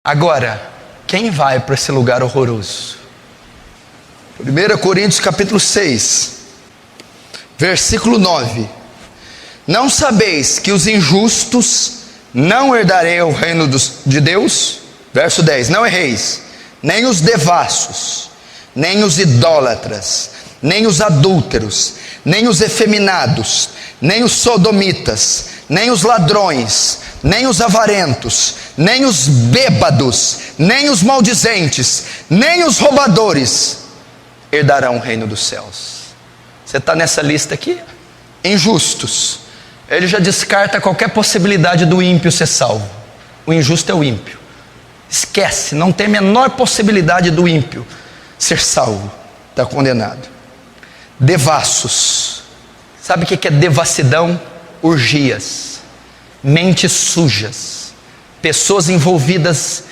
Agora, quem vai para esse lugar horroroso? 1 Coríntios capítulo 6, versículo 9. Não sabeis que os injustos não herdarão o reino de Deus? Verso 10, não erreis, nem os devassos, nem os idólatras, nem os adúlteros, nem os efeminados, nem os sodomitas, nem os ladrões, nem os avarentos, nem os bêbados, nem os maldizentes, nem os roubadores herdarão o reino dos céus. Você está nessa lista aqui? Injustos. Ele já descarta qualquer possibilidade do ímpio ser salvo. O injusto é o ímpio. Esquece, não tem a menor possibilidade do ímpio ser salvo. Está condenado. Devassos. Sabe o que é devassidão? Orgias, mentes sujas, pessoas envolvidas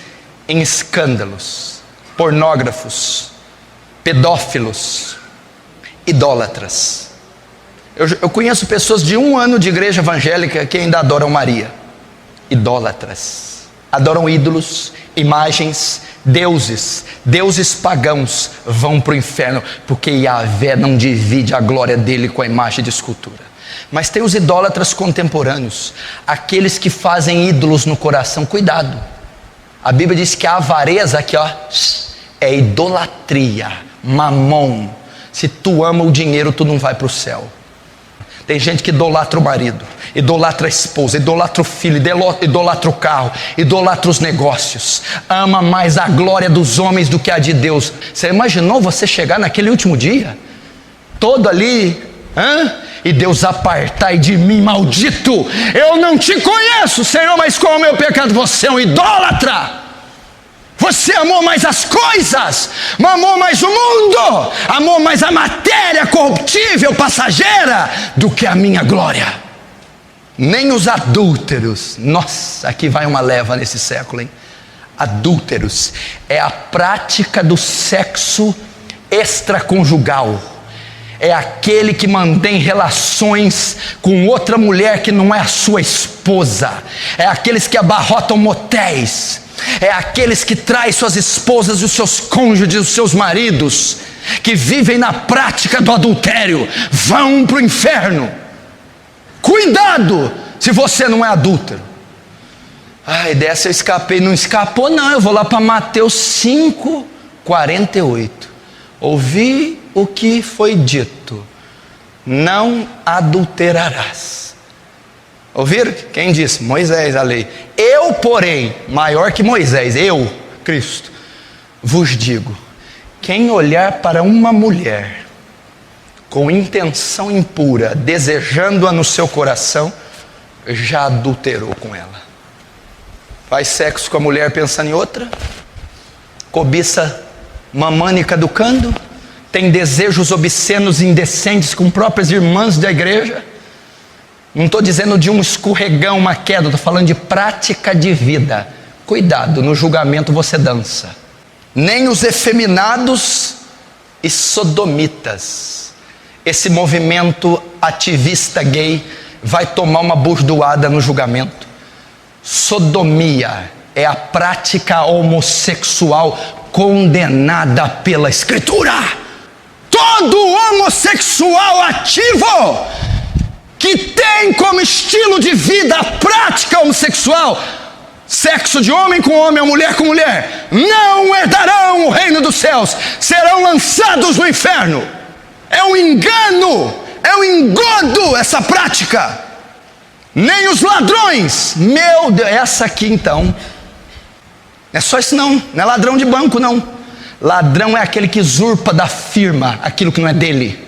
em escândalos, pornógrafos, pedófilos, idólatras. Eu conheço pessoas de 1 ano de igreja evangélica que ainda adoram Maria. Idólatras, adoram ídolos, imagens, deuses pagãos vão para o inferno, porque Yahvé não divide a glória dele com a imagem de escultura. Mas tem os idólatras contemporâneos, aqueles que fazem ídolos no coração. Cuidado, a Bíblia diz que a avareza aqui, ó, é idolatria, mamon. Se tu ama o dinheiro, tu não vai para o céu. Tem gente que idolatra o marido, idolatra a esposa, idolatra o filho, idolatra o carro, idolatra os negócios, ama mais a glória dos homens do que a de Deus. Você imaginou você chegar naquele último dia, todo ali, e Deus: apartai de mim, maldito, eu não te conheço, Senhor, mas com o meu pecado você é um idólatra. Você amou mais as coisas, amou mais o mundo, amou mais a matéria corruptível, passageira, do que a minha glória. Nem os adúlteros. Nossa, aqui vai uma leva nesse século, hein? Adúlteros é a prática do sexo extraconjugal. É aquele que mantém relações com outra mulher que não é a sua esposa. É aqueles que abarrotam motéis. É aqueles que traem suas esposas e os seus cônjuges, os seus maridos, que vivem na prática do adultério, vão para o inferno. Cuidado se você não é adúltero. Ai, dessa eu escapei. Não escapou não, eu vou lá para Mateus 5:48. Ouvi o que foi dito: não adulterarás. Ouviram? Quem disse? Moisés, a lei. Eu, porém, maior que Moisés, eu, Cristo, vos digo: quem olhar para uma mulher com intenção impura, desejando-a no seu coração, já adulterou com ela. Faz sexo com a mulher pensando em outra, cobiça mamânica educando, tem desejos obscenos e indecentes com próprias irmãs da igreja. Não estou dizendo de um escorregão, uma queda, estou falando de prática de vida. Cuidado, no julgamento você dança. Nem os efeminados e sodomitas. Esse movimento ativista gay vai tomar uma bordoada no julgamento. Sodomia é a prática homossexual condenada pela Escritura. Todo homossexual ativo que tem como estilo de vida a prática homossexual, sexo de homem com homem, ou mulher com mulher, não herdarão o reino dos céus, serão lançados no inferno. É um engano, é um engodo essa prática. Nem os ladrões, meu Deus, essa aqui então, não é só isso não é ladrão de banco não. Ladrão é aquele que usurpa da firma aquilo que não é dele.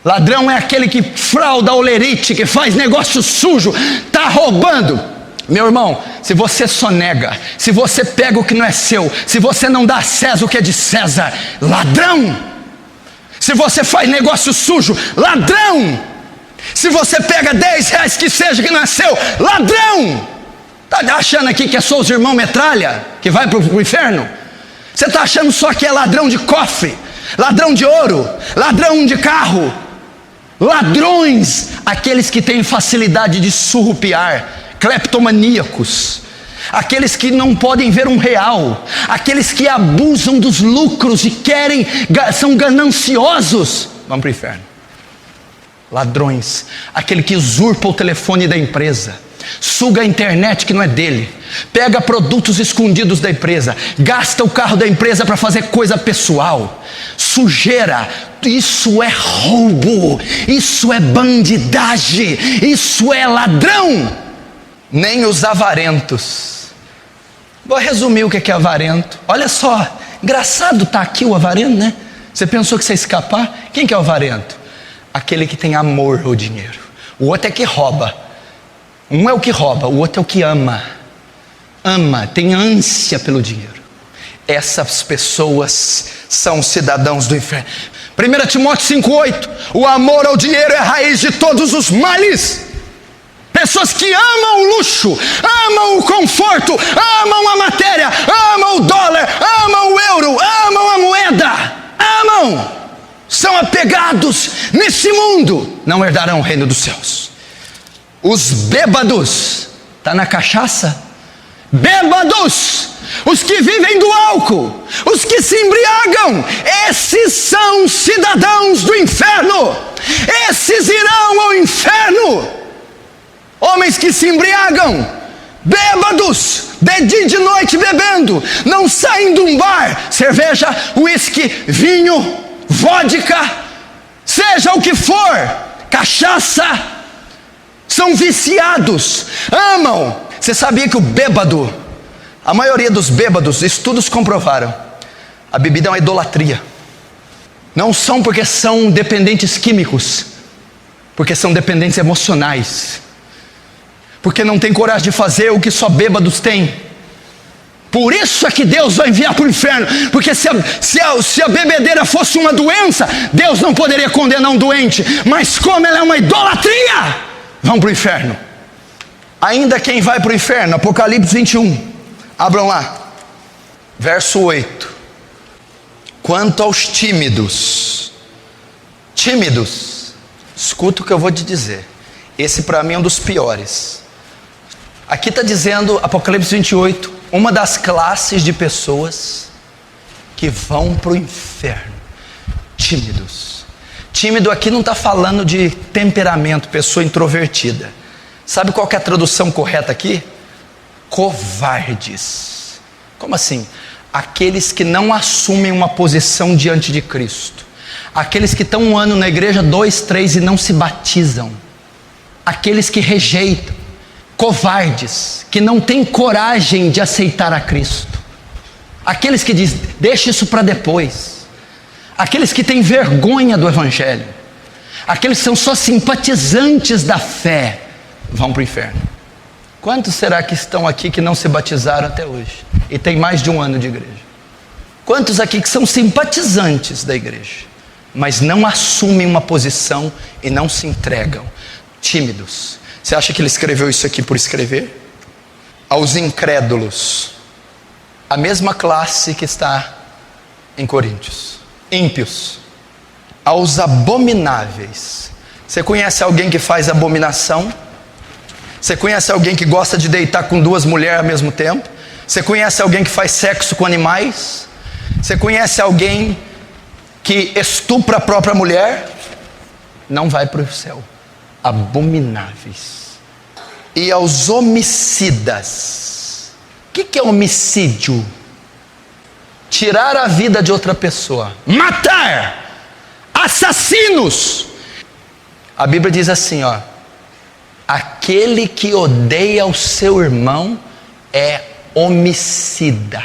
Ladrão é aquele que frauda a olerite, que faz negócio sujo, está roubando. Meu irmão, se você sonega, se você pega o que não é seu, se você não dá a César o que é de César, ladrão. Se você faz negócio sujo, ladrão. Se você pega 10 reais que seja que não é seu, ladrão. Está achando aqui que é só os irmãos metralha que vai para o inferno? Você está achando só que é ladrão de cofre, ladrão de ouro, ladrão de carro? Ladrões, aqueles que têm facilidade de surrupiar, cleptomaníacos, aqueles que não podem ver um real, aqueles que abusam dos lucros e são gananciosos, vão para o inferno. Ladrões, aquele que usurpa o telefone da empresa, suga a internet que não é dele, pega produtos escondidos da empresa, gasta o carro da empresa para fazer coisa pessoal, sujeira, isso é roubo, isso é bandidagem, isso é ladrão. Nem os avarentos. Vou resumir o que é avarento. Olha só, engraçado tá aqui o avarento, né? Você pensou que você ia escapar? Quem que é o avarento? Aquele que tem amor ao dinheiro. O outro é que rouba. Um é o que rouba, o outro é o que ama. Ama, tem ânsia pelo dinheiro. Essas pessoas são cidadãos do inferno. 1 Timóteo 5,8: o amor ao dinheiro é a raiz de todos os males. Pessoas que amam o luxo, amam o conforto, amam a matéria, amam o dólar, amam o euro, amam a moeda, amam, são apegados nesse mundo, não herdarão o reino dos céus. Os bêbados, está na cachaça? Bêbados, os que vivem do álcool, os que se embriagam, esses são cidadãos do inferno, esses irão ao inferno. Homens que se embriagam, bêbados, de dia e de noite bebendo, não saem de um bar, cerveja, uísque, vinho, vodka, seja o que for, cachaça, são viciados, amam. Você sabia que o bêbado, a maioria dos bêbados, estudos comprovaram, a bebida é uma idolatria. Não são porque são dependentes químicos, porque são dependentes emocionais, porque não tem coragem de fazer o que só bêbados têm. Por isso é que Deus vai enviar para o inferno, porque se a bebedeira fosse uma doença, Deus não poderia condenar um doente, mas como ela é uma idolatria, vão para o inferno. Ainda quem vai para o inferno, Apocalipse 21, abram lá, verso 8: quanto aos tímidos, escuta o que eu vou te dizer, esse para mim é um dos piores. Aqui está dizendo, Apocalipse 28, uma das classes de pessoas que vão para o inferno, tímidos. Tímido aqui não está falando de temperamento, pessoa introvertida. Sabe qual que é a tradução correta aqui? Covardes. Como assim? Aqueles que não assumem uma posição diante de Cristo. Aqueles que estão um ano na igreja, 2, 3 e não se batizam. Aqueles que rejeitam. Covardes, que não têm coragem de aceitar a Cristo. Aqueles que dizem, deixa isso para depois. Aqueles que têm vergonha do Evangelho. Aqueles que são só simpatizantes da fé, vão para o inferno. Quantos será que estão aqui que não se batizaram até hoje? E tem mais de um ano de igreja? Quantos aqui que são simpatizantes da igreja, mas não assumem uma posição e não se entregam? Tímidos. Você acha que ele escreveu isso aqui por escrever? Aos incrédulos, a mesma classe que está em Coríntios. Ímpios. Aos abomináveis. Você conhece alguém que faz abominação? Você conhece alguém que gosta de deitar com 2 mulheres ao mesmo tempo? Você conhece alguém que faz sexo com animais? Você conhece alguém que estupra a própria mulher? Não vai para o céu. Abomináveis. E aos homicidas. O que é homicídio? Tirar a vida de outra pessoa, matar, assassinos. A Bíblia diz assim, ó: aquele que odeia o seu irmão é homicida,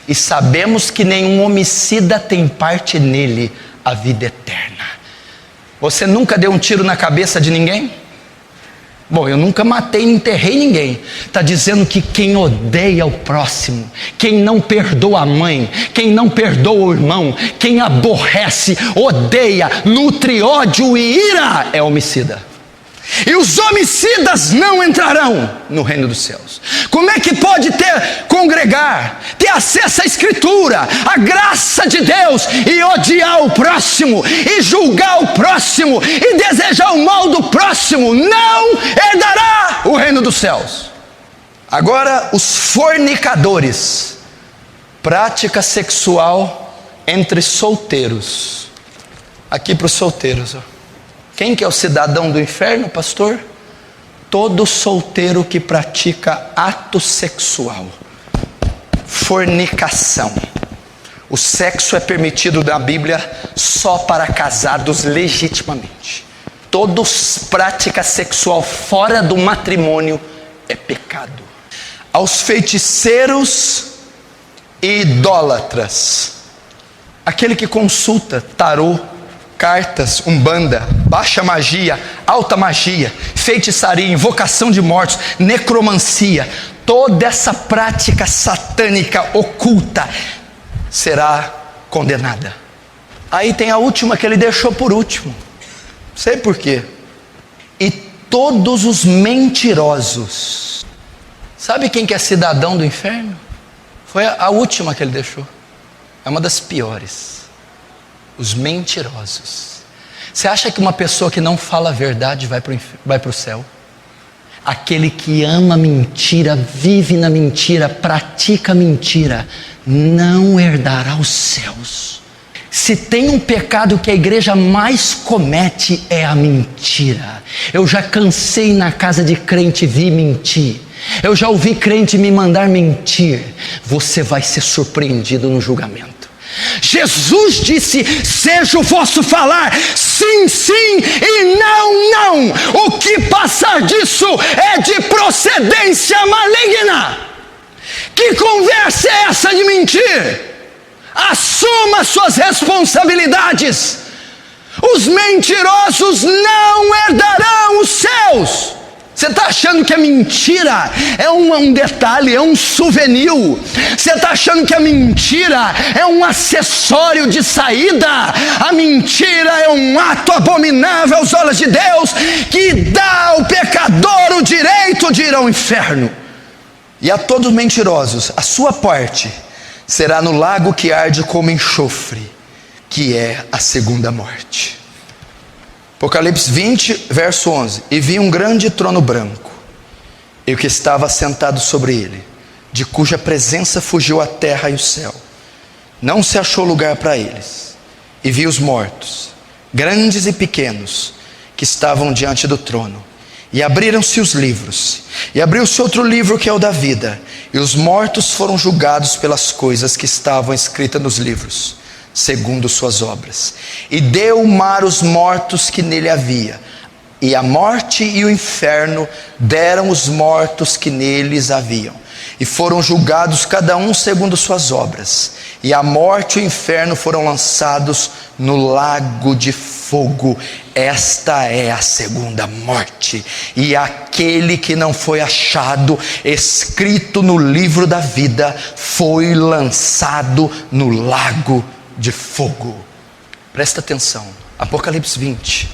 e sabemos que nenhum homicida tem parte nele a vida eterna. Você nunca deu um tiro na cabeça de ninguém? Bom, eu nunca matei nem enterrei ninguém. Está dizendo que quem odeia o próximo, quem não perdoa a mãe, quem não perdoa o irmão, quem aborrece, odeia, nutre ódio e ira, é homicida. E os homicidas não entrarão no reino dos céus. Como é que pode congregar, ter acesso à Escritura, à graça de Deus, e odiar o próximo, e julgar o próximo, e desejar o mal do próximo? Não herdará o reino dos céus. Agora, os fornicadores, prática sexual entre solteiros. Aqui para os solteiros, ó. Quem que é o cidadão do inferno, pastor? Todo solteiro que pratica ato sexual, fornicação. O sexo é permitido na Bíblia só para casados legitimamente. Toda prática sexual fora do matrimônio é pecado. Aos feiticeiros e idólatras, aquele que consulta tarô, cartas, umbanda, baixa magia, alta magia, feitiçaria, invocação de mortos, necromancia, toda essa prática satânica oculta será condenada. Aí tem a última que ele deixou por último, sei por quê. E todos os mentirosos. Sabe quem que é cidadão do inferno? Foi a última que ele deixou. É uma das piores. Os mentirosos. Você acha que uma pessoa que não fala a verdade vai para o céu? Aquele que ama mentira, vive na mentira, pratica mentira, não herdará os céus. Se tem um pecado que a igreja mais comete, é a mentira. Eu já cansei na casa de crente vir mentir. Eu já ouvi crente me mandar mentir. Você vai ser surpreendido no julgamento. Jesus disse: seja o vosso falar sim, sim e não, não. O que passar disso é de procedência maligna. Que conversa é essa de mentir? Assuma suas responsabilidades. Os mentirosos não herdarão os céus. Você está achando que a mentira é um detalhe, é um souvenir? Você está achando que a mentira é um acessório de saída? A mentira é um ato abominável aos olhos de Deus, que dá ao pecador o direito de ir ao inferno. E a todos os mentirosos, a sua parte será no lago que arde como enxofre, que é a segunda morte. Apocalipse 20, verso 11. E vi um grande trono branco, e o que estava sentado sobre ele, de cuja presença fugiu a terra e o céu. Não se achou lugar para eles. E vi os mortos, grandes e pequenos, que estavam diante do trono. E abriram-se os livros. E abriu-se outro livro, que é o da vida. E os mortos foram julgados pelas coisas que estavam escritas nos livros, segundo suas obras. E deu o mar os mortos que nele havia, e a morte e o inferno deram os mortos que neles haviam, e foram julgados cada um segundo suas obras. E a morte e o inferno foram lançados no lago de fogo. Esta é a segunda morte. E aquele que não foi achado escrito no livro da vida foi lançado no lago de fogo. Presta atenção, Apocalipse 20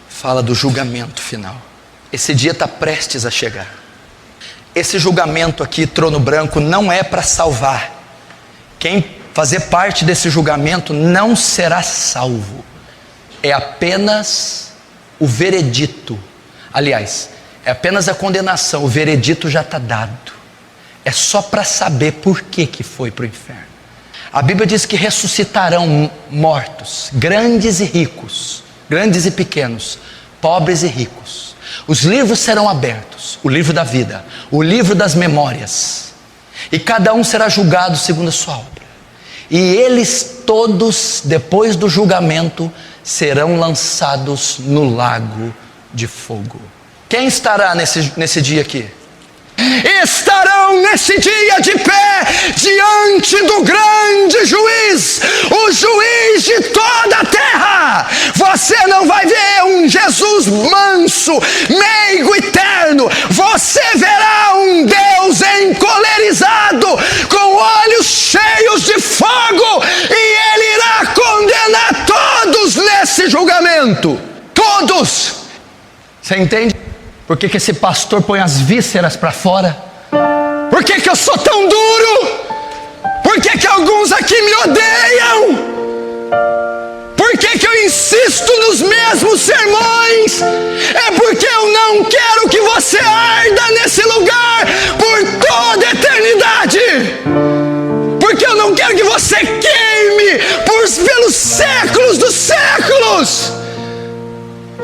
fala do julgamento final. Esse dia está prestes a chegar. Esse julgamento aqui, trono branco, não é para salvar. Quem fazer parte desse julgamento não será salvo. É apenas o veredito. Aliás, é apenas a condenação. O veredito já está dado. É só para saber por que foi para o inferno. A Bíblia diz que ressuscitarão mortos, grandes e ricos, grandes e pequenos, pobres e ricos. Os livros serão abertos, o livro da vida, o livro das memórias, e cada um será julgado segundo a sua obra. E eles todos, depois do julgamento, serão lançados no lago de fogo. Quem estará nesse dia aqui? Estarão nesse dia de pé diante do grande juiz, o juiz de toda a terra. Você não vai ver um Jesus manso, meigo e terno. Você verá um Deus encolerizado, com olhos cheios de fogo, e ele irá condenar todos nesse julgamento. Todos. Você entende? Por que esse pastor põe as vísceras para fora? Por que eu sou tão duro? Por que alguns aqui me odeiam? Por que eu insisto insisto nos mesmos sermões é porque eu não quero que você arda nesse lugar por toda a eternidade. Porque eu não quero que você queime pelos séculos dos séculos.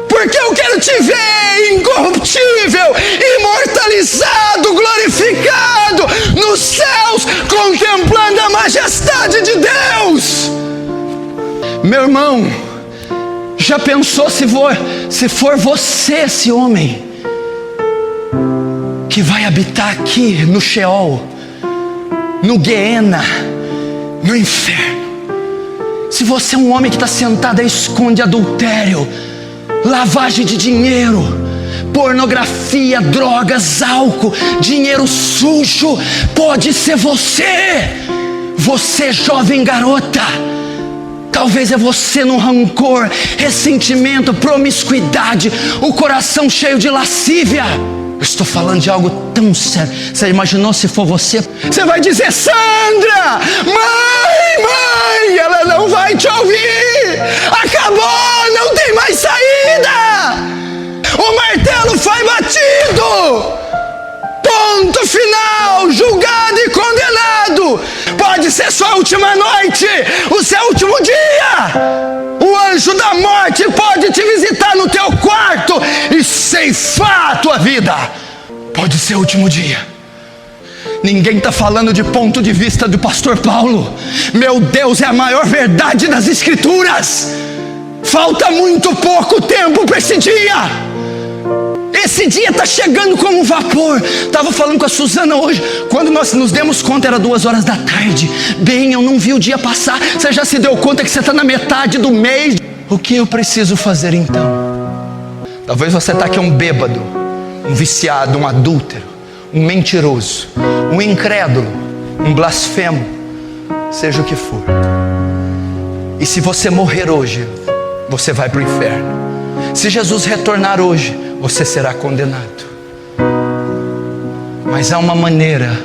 Porque eu quero te ver incorruptível, imortalizado, glorificado nos céus, contemplando a majestade de Deus. Meu irmão, já pensou se for você esse homem que vai habitar aqui no Sheol, no Guiena, no inferno? Se você é um homem que está sentado e esconde adultério, lavagem de dinheiro, pornografia, drogas, álcool, dinheiro sujo, pode ser você. Você, jovem garota, talvez é você no rancor, ressentimento, promiscuidade, o coração cheio de lascívia. Eu estou falando de algo tão sério. Você imaginou se for você? Você vai dizer: Sandra, mãe, ela não vai te ouvir. Acabou, não tem mais saída. O martelo foi batido. Ponto final, julgado e condenado. Pode ser sua última noite, o seu último dia. O anjo da morte pode te visitar no teu quarto e ceifar a tua vida. Pode ser o último dia. Ninguém está falando de ponto de vista do pastor Paulo. Meu Deus, é a maior verdade das Escrituras. Falta muito pouco tempo para esse dia. Esse dia está chegando como um vapor. Estava falando com a Suzana hoje. Quando nós nos demos conta era 2 horas da tarde. Bem, eu não vi o dia passar. Você já se deu conta que você está na metade do mês? O que eu preciso fazer então? Talvez você está aqui um bêbado, um viciado, um adúltero, um mentiroso, um incrédulo, um blasfemo, seja o que for. E se você morrer hoje, você vai para o inferno. Se Jesus retornar hoje, você será condenado. Mas há uma maneira.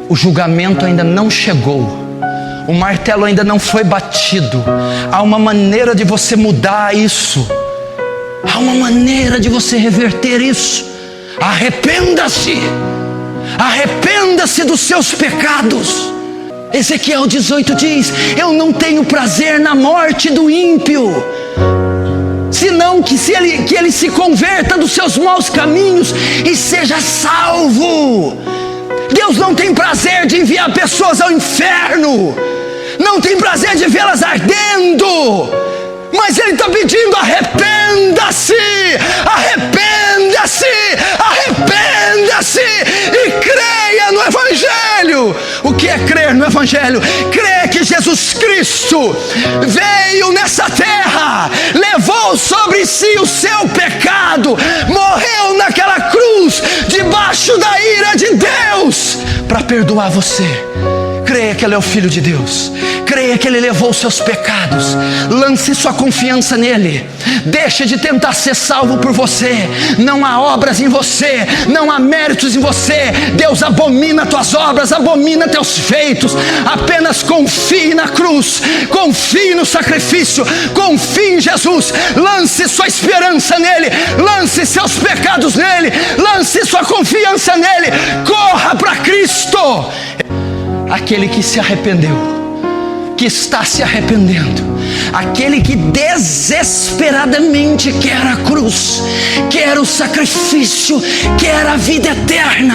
O julgamento ainda não chegou. O martelo ainda não foi batido. Há uma maneira de você mudar isso. Há uma maneira de você reverter isso. Arrependa-se. Arrependa-se dos seus pecados. Ezequiel 18 diz: eu não tenho prazer na morte do ímpio, senão que ele se converta dos seus maus caminhos e seja salvo. Deus não tem prazer de enviar pessoas ao inferno, não tem prazer de vê-las ardendo, mas Ele está pedindo: arrependa-se, arrependa-se, arrependa-se e creia no Evangelho. O que é crer no Evangelho? Crer que Jesus Cristo veio nessa terra, levou sobre si o seu pecado, morreu naquela cruz, debaixo da ira de Deus, para perdoar você. Creia que Ele é o Filho de Deus. Creia que Ele levou os seus pecados. Lance sua confiança nele. Deixe de tentar ser salvo por você. Não há obras em você, não há méritos em você. Deus abomina tuas obras, abomina teus feitos. Apenas confie na cruz, confie no sacrifício, confie em Jesus. Lance sua esperança nele, lance seus pecados nele, lance sua confiança nele. Corra para Cristo. Aquele que se arrependeu, que está se arrependendo, aquele que desesperadamente quer a cruz, quer o sacrifício, quer a vida eterna,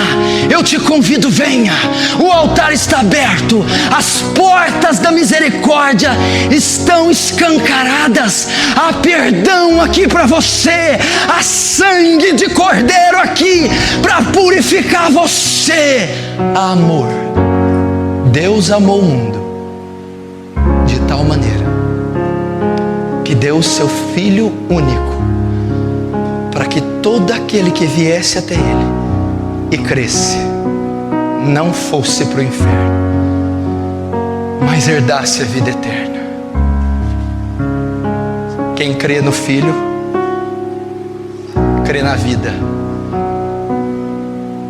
eu te convido, venha. O altar está aberto, as portas da misericórdia estão escancaradas. Há perdão aqui para você, há sangue de cordeiro aqui para purificar você. Amor. Deus amou o mundo de tal maneira que deu o seu Filho único, para que todo aquele que viesse até Ele e cresce não fosse para o inferno, mas herdasse a vida eterna. Quem crê no Filho, crê na vida.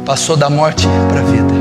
Passou da morte para a vida.